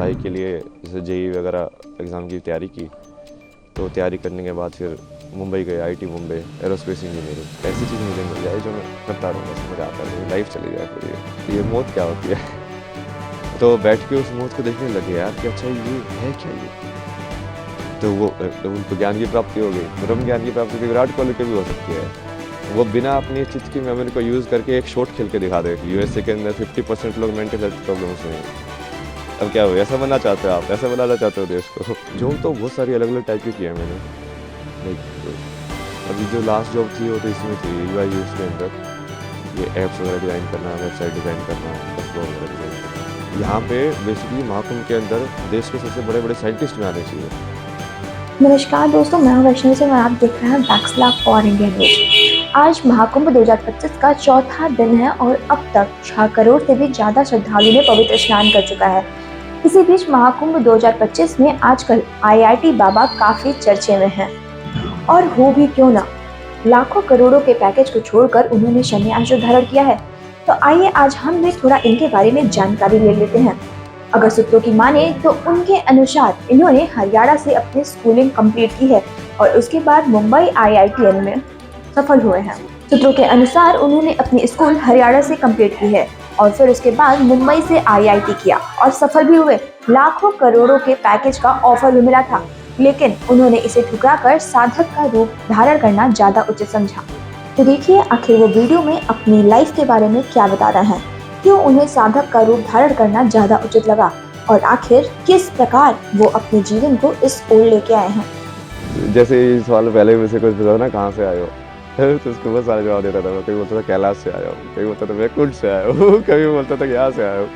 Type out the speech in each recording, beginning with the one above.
पढ़ाई के लिए जैसे जेई वगैरह एग्ज़ाम की तैयारी की, तो तैयारी करने के बाद फिर मुंबई गए, आईटी मुंबई, एरोस्पेस इंजीनियरिंग। ऐसी चीज़ मुझे मिल जाए जो मैं करता रहूँ, बस मुझे आता रहे, लाइफ चली जाए पूरी। ये मौत क्या होती है? तो बैठ के उस मौत को देखने लगे यार कि अच्छा ये है क्या ये? तो वो उनको ज्ञान की प्राप्ति हो गई। ब्रह्म ज्ञान की प्राप्ति तो विराट कोहली की भी हो सकती है। वो बिना अपनी चित्त की मेमोरी को यूज़ करके एक शॉट खेल के दिखा दे। यूएसए के अंदर 50% लोग मेंटल हेल्थ प्रॉब्लम्स में हैं। अब क्या हो, ऐसा बनना चाहते हो आप? ऐसा बनाना चाहते हो देश को? जॉब तो बहुत सारी अलग-अलग टाइप की है मैंने। लाइक अभी जो लास्ट जॉब थी वो तो इसमें थी यूआई यूएक्स के अंदर। ये ऐप्स वगैरह डिज़ाइन करना, वेबसाइट डिज़ाइन करना, वर्कफ्लो वगैरह डिज़ाइन करना। यहाँ पे बेसिकली महाकुंभ के अंदर देश के सबसे बड़े-बड़े साइंटिस्ट भी आने चाहिए। नमस्कार दोस्तों, मैं हूं वैष्णवी सिंह और आप देख रहे हैं बैकस्लैप फॉर इंडिया न्यूज। आज महाकुंभ 2025 का चौथा दिन है और अब तक 6 करोड़ से भी ज्यादा श्रद्धालुओं ने पवित्र स्नान कर चुका है। इसी बीच महाकुंभ 2025 में आजकल आईआईटी बाबा काफी चर्चे में हैं। और हो भी क्यों ना, लाखों करोड़ों के पैकेज को छोड़कर उन्होंने संन्यास धारण किया है। तो आइए आज हम भी थोड़ा इनके बारे में जानकारी ले लेते हैं। अगर सूत्रों की माने तो उनके अनुसार इन्होंने हरियाणा से अपनी स्कूलिंग कंप्लीट की है और उसके बाद मुंबई आईआईटीएन में सफल हुए हैं। सूत्रों के अनुसार उन्होंने अपनी स्कूल हरियाणा से कंप्लीट की है और फिर उसके बाद मुंबई से आईआईटी किया और सफल भी हुए। लाखों करोड़ों के पैकेज का ऑफर भी मिला था, लेकिन उन्होंने इसे ठुकराकर साधक का रूप धारण करना ज्यादा उचित समझा। तो देखिए आखिर वो वीडियो में अपनी लाइफ के बारे में क्या बता रहे हैं, क्यों उन्हें साधक का रूप धारण करना ज्यादा उचित लगा और आखिर किस प्रकार वो अपने जीवन को इस ओर लेके आए हैं। जैसे ये सवाल पहले मुझसे कुछ पूछा ना, कहाँ से आए हो? तो उसको बहुत सारे जवाब देता था मैं। कभी बोलता था कैलाश से आया हूँ, कभी बोलता था मैं कुंड से आया हूँ, कभी बोलता था यहाँ से आया हूँ।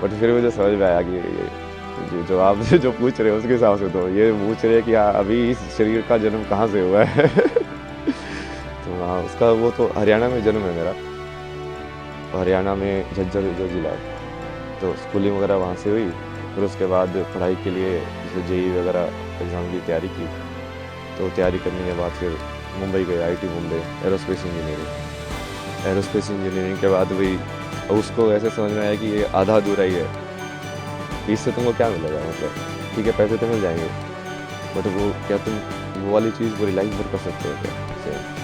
बट फिर मुझे समझ में आया कि ये जो आप जो पूछ रहे हो उसके हिसाब से तो ये पूछ रहे हैं कि अभी इस शरीर का जन्म कहाँ से हुआ है। तो हाँ, उसका वो तो हरियाणा में जन्म है मेरा। हरियाणा में झज्जर जो ज़िला है, तो स्कूलिंग वगैरह वहाँ से हुई। फिर उसके बाद पढ़ाई के लिए जैसे जेई वगैरह एग्ज़ाम की तैयारी की, तो तैयारी करने के बाद फिर मुंबई गए, IT Mumbai, aerospace engineering. Aerospace engineering के बाद वही उसको ऐसे समझ में आया कि ये आधा अधूरा ही है। इससे तुमको क्या मिलेगा? मतलब ठीक है, पैसे तो मिल जाएंगे, बट वो क्या तुम वो वाली चीज़ पूरी लाइफ भर कर सकते हो क्या? सेम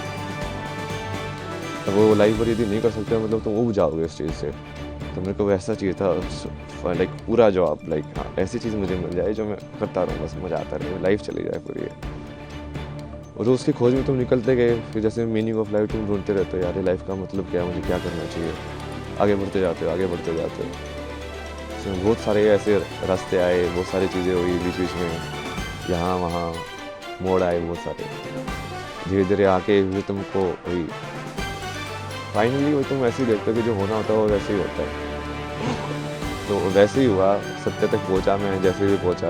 तो वो लाइफ भर यदि नहीं कर सकते हो मतलब तुम उब जाओगे उस चीज़ से। तो मेरे को वैसा चाहिए था, लाइक पूरा जॉब, लाइक हाँ ऐसी चीज़ मुझे मिल जाए जो मैं करता रहूँ, बस मज़ा आता रहे, लाइफ चली जाए पूरी। और तो उसकी खोज में तुम निकलते गए, फिर जैसे मीनिंग ऑफ लाइफ तुम ढूंढते रहते हो, यार लाइफ का मतलब क्या है, मुझे क्या करना चाहिए। आगे बढ़ते जाते हो, आगे बढ़ते जाते हो। इसमें बहुत सारे ऐसे रास्ते आए, बहुत सारी चीज़ें हुई बीच बीच में, यहाँ वहाँ मोड़ आए बहुत सारे। धीरे धीरे आके फिर तुमको वही फाइनली वही तुम ऐसे ही देखते हो कि जो होना होता है वो वैसे ही होता है। तो वैसे ही हुआ, सत्य तक पहुंचा मैं जैसे भी पहुंचा।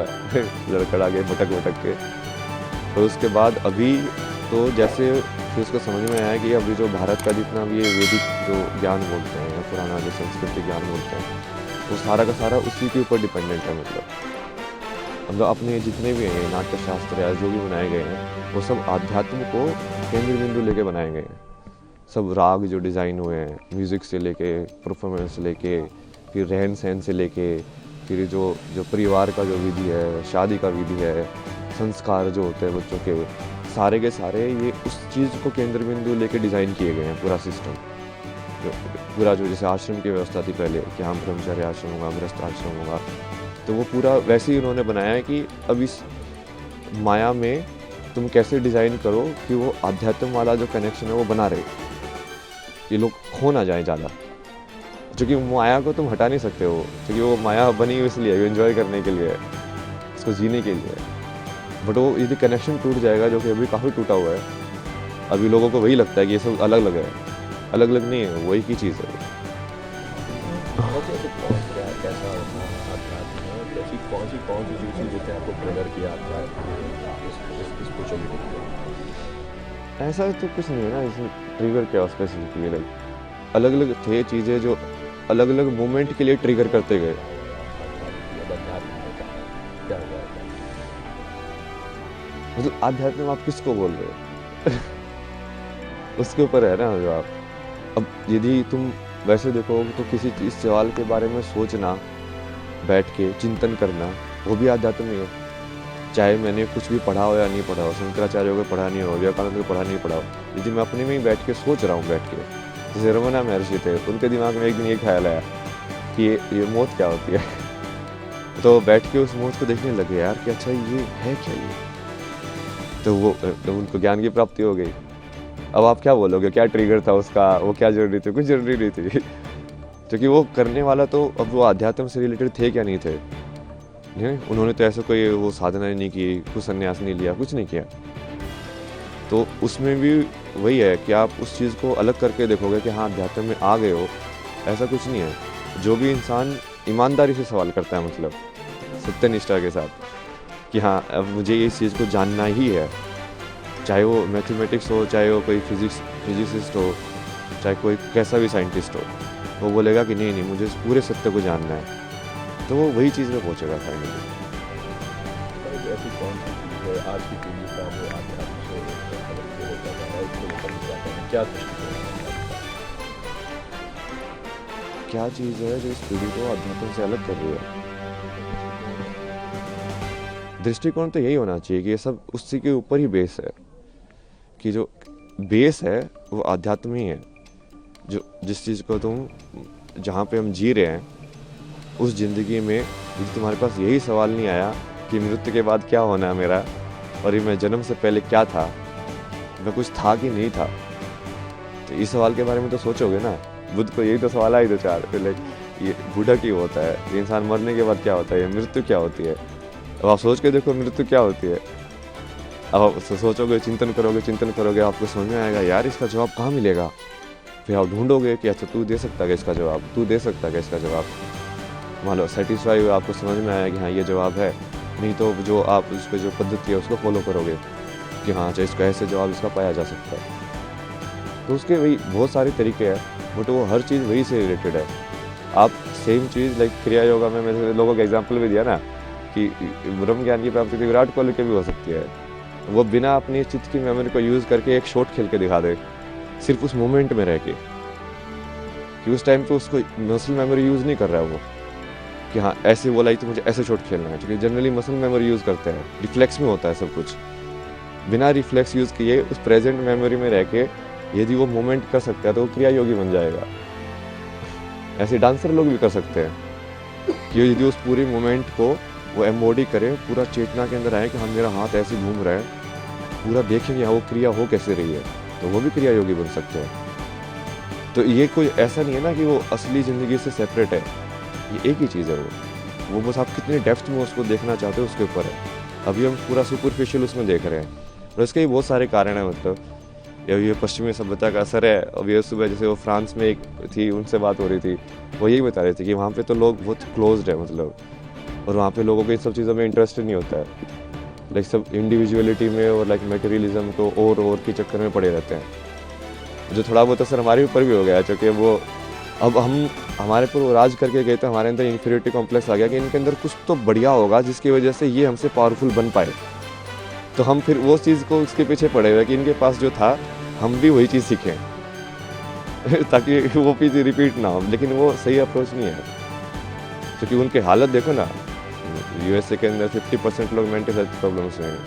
लड़खड़ा के भटक भटक के। और उसके बाद अभी तो जैसे फिर उसको समझ में आया कि अभी जो भारत का जितना भी ये वैदिक जो ज्ञान बोलते हैं या पुराना जो संस्कृति ज्ञान बोलते हैं, वो सारा का सारा उसी के ऊपर डिपेंडेंट है। मतलब अपने जितने भी हैं नाट्य शास्त्र या जो भी बनाए गए हैं, वो सब आध्यात्म को केंद्र बिंदु लेके बनाए गए हैं। सब राग जो डिज़ाइन हुए हैं, म्यूज़िक से लेके परफॉर्मेंस से लेके, फिर रहन सहन से लेके, फिर जो जो परिवार का जो विधि है, शादी का विधि है, संस्कार जो होते हैं बच्चों के सारे ये उस चीज़ को केंद्र बिंदु लेके डिज़ाइन किए गए हैं। पूरा सिस्टम पूरा जो जैसे आश्रम की व्यवस्था थी पहले कि हाँ ब्रह्मचर्य आश्रम होगा, गृहस्थ आश्रम होगा, तो वो पूरा वैसे ही उन्होंने बनाया है कि अब इस माया में तुम कैसे डिज़ाइन करो कि वो आध्यात्म वाला जो कनेक्शन है वो बना रहे, कि लोग खो ना जाए ज़्यादा। क्योंकि माया को तुम हटा नहीं सकते हो, क्योंकि वो माया बनी हुई इसलिए एंजॉय करने के लिए, इसको जीने के लिए। बट वो यदि कनेक्शन टूट जाएगा, जो कि अभी काफ़ी टूटा हुआ है, अभी लोगों को वही लगता है कि ये सब अलग अलग है। अलग अलग नहीं है, वही की चीज़ है। कैसे पहुंच गया है, कैसा अध्यात्म है, कैसी कौन सी चीज़ जिसने आपको ट्रिगर किया अध्यात्म इस स्पिरिचुअलिटी को? ऐसा तो कुछ नहीं है ना इसमें ट्रिगर क्या स्पेसिफिकली, लाइक अलग अलग थे चीज़ें जो अलग अलग मोमेंट के लिए ट्रिगर करते गए। अध्यात्म में क्या हुआ है? मतलब आध्यात्म आप किसको बोल रहे हो? उसके ऊपर है ना जो आप। अब यदि तुम वैसे देखो तो किसी चीज़ सवाल के बारे में सोचना बैठ के चिंतन करना, वो भी आध्यात्म ही है। चाहे मैंने कुछ भी पढ़ा हो या नहीं पढ़ा हो, शंकराचार्य को पढ़ा नहीं हो, विवेकानंद को पढ़ा नहीं पढ़ा हो, यदि मैं अपने में ही बैठ के सोच रहा हूँ बैठ के, जैसे रमना महर्षि थे, उनके दिमाग में एक दिन ये ख्याल आया कि ये मौत क्या होती है तो बैठ के उस मौत को देखने लगे यार कि अच्छा ये है क्या ये, तो उनको ज्ञान की प्राप्ति हो गई। अब आप क्या बोलोगे, क्या ट्रिगर था उसका, वो क्या जरूरी थी, कुछ जरूरी नहीं थी क्योंकि वो करने वाला तो अब वो अध्यात्म से रिलेटेड थे क्या नहीं थे, उन्होंने तो ऐसा कोई वो साधना नहीं की, कुछ संन्यास नहीं लिया, कुछ नहीं किया। तो उसमें भी वही है कि आप उस चीज़ को अलग करके देखोगे कि हाँ अध्यात्म में आ गए हो, ऐसा कुछ नहीं है। जो भी इंसान ईमानदारी से सवाल करता है, मतलब सत्यनिष्ठा के साथ कि हाँ अब मुझे इस चीज़ को जानना ही है, चाहे वो मैथमेटिक्स हो, चाहे वो कोई फिजिसिस्ट हो, चाहे कोई कैसा भी साइंटिस्ट हो, वो बोलेगा कि नहीं मुझे इस पूरे सत्य को जानना है, तो वो वही चीज़ में पहुँचेगा फाइनली। ऐसी कौन सी चीज़ है आज की पीढ़ी का वो आध्यात्म से कनेक्ट होता है, उसको लेकर जाता है, क्या दृष्टिकोण है आपका? क्या चीज़ है जो इस पीढ़ी को अध्यात्म से अलग कर रही है? दृष्टिकोण तो यही होना चाहिए कि ये सब उसी के ऊपर ही बेस है, कि जो बेस है वो अध्यात्म ही है। जो जिस चीज़ को तुम जहाँ पे हम जी रहे हैं उस ज़िंदगी में यदि तुम्हारे पास यही सवाल नहीं आया कि मृत्यु के बाद क्या होना है मेरा, और ये मैं जन्म से पहले क्या था, मैं कुछ था कि नहीं था, तो इस सवाल के बारे में तो सोचोगे ना। बुद्ध को यही तो सवाल आए दो चार, लाइक ये बूढ़ा क्यों होता है, ये इंसान मरने के बाद क्या होता है, ये मृत्यु क्या होती है। अब आप सोच के देखो मृत्यु क्या होती है, अब आप सोचोगे, चिंतन करोगे, आपको समझ में आएगा यार इसका जवाब कहाँ मिलेगा। फिर आप ढूंढोगे कि अच्छा तू दे सकता है इसका जवाब, तू दे सकता है इसका जवाब। मान लो सेटिस्फाई हुआ, आपको समझ में आया कि हाँ ये जवाब है, नहीं तो जो आप उसकी जो पद्धति है उसको फॉलो करोगे कि हाँ अच्छा इसका ऐसे जवाब इसका पाया जा सकता है। तो उसके वही बहुत सारे तरीके हैं, बट वो हर चीज़ वही से रिलेटेड है। आप सेम चीज़ लाइक क्रिया योगा में मैंने लोगों का एग्जाम्पल भी दिया ना कि ब्रह्म ज्ञान की प्राप्ति की विराट कोहली की भी हो सकती है। वो बिना अपनी चित्त की मेमोरी को यूज़ करके एक शॉट खेल के दिखा दे, सिर्फ उस मोमेंट में रह के, कि उस टाइम पे उसको मसल मेमोरी यूज़ नहीं कर रहा है वो कि हाँ ऐसे बोला ही तो मुझे ऐसे शॉट खेलना है, क्योंकि जनरली मसल मेमोरी यूज़ करते हैं, रिफ्लेक्स में होता है सब कुछ। बिना रिफ्लेक्स यूज़ किए उस प्रेजेंट मेमोरी में रह के यदि वो मोमेंट कर सकता है तो वो क्रिया योगी बन जाएगा। ऐसे डांसर लोग भी कर सकते हैं कि यदि उस पूरी मोमेंट को वो एम्बॉडी करें, पूरा चेतना के अंदर आए कि हाँ मेरा हाथ ऐसे घूम रहा है, पूरा देखेंगे हाँ वो क्रिया हो कैसे रही है, तो वो भी क्रिया योगी बन सकते हैं। तो ये कोई ऐसा नहीं है ना कि वो असली ज़िंदगी से सेपरेट है, ये एक ही चीज़ है वो बस आप कितने डेप्थ में उसको देखना चाहते हो उसके ऊपर है। अभी हम पूरा सुपरफिशियल उसमें देख रहे हैं, और इसके भी बहुत सारे कारण हैं। मतलब ये पश्चिमी सभ्यता का असर है। अब ये सुबह जैसे वो फ्रांस में एक थी, उनसे बात हो रही थी, वो यही बता रहे थे कि वहाँ पे तो लोग बहुत क्लोज्ड है, मतलब, और वहाँ पे लोगों को इन सब चीज़ों में इंटरेस्ट नहीं होता है, लाइक सब इंडिविजुअलिटी में और लाइक मटेरियलिज्म को और के चक्कर में पड़े रहते हैं, जो थोड़ा बहुत असर हमारे ऊपर भी हो गया है, क्योंकि वो अब हमारे पर वो राज करके गए थे, हमारे अंदर इन्फीरियरिटी कॉम्प्लेक्स आ गया कि इनके अंदर कुछ तो बढ़िया होगा जिसकी वजह से ये हमसे पावरफुल बन पाए। तो हम फिर वो चीज़ को उसके पीछे पड़े हुए कि इनके पास जो था हम भी वही चीज़ सीखें ताकि वो चीज़ रिपीट ना हो। लेकिन वो सही अप्रोच नहीं है, क्योंकि उनकी हालत देखो ना, यूएसए के अंदर 50% लोग मेंटल हेल्थ प्रॉब्लम्स में हैं।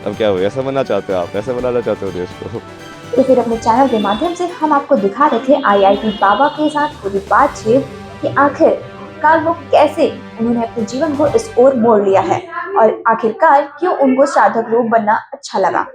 अब क्या हो, ऐसा बनना चाहते हो आप, ऐसा बनाना चाहते हो देश को? तो फिर अपने चैनल के माध्यम से हम आपको दिखा रहे थे आईआईटी बाबा के साथ पूरी बातचीत कि आखिरकार वो कैसे उन्होंने अपने जीवन को इस ओर मोड़ लिया है और आखिरकार क्यों उनको साधक रूप बनना अच्छा लगा।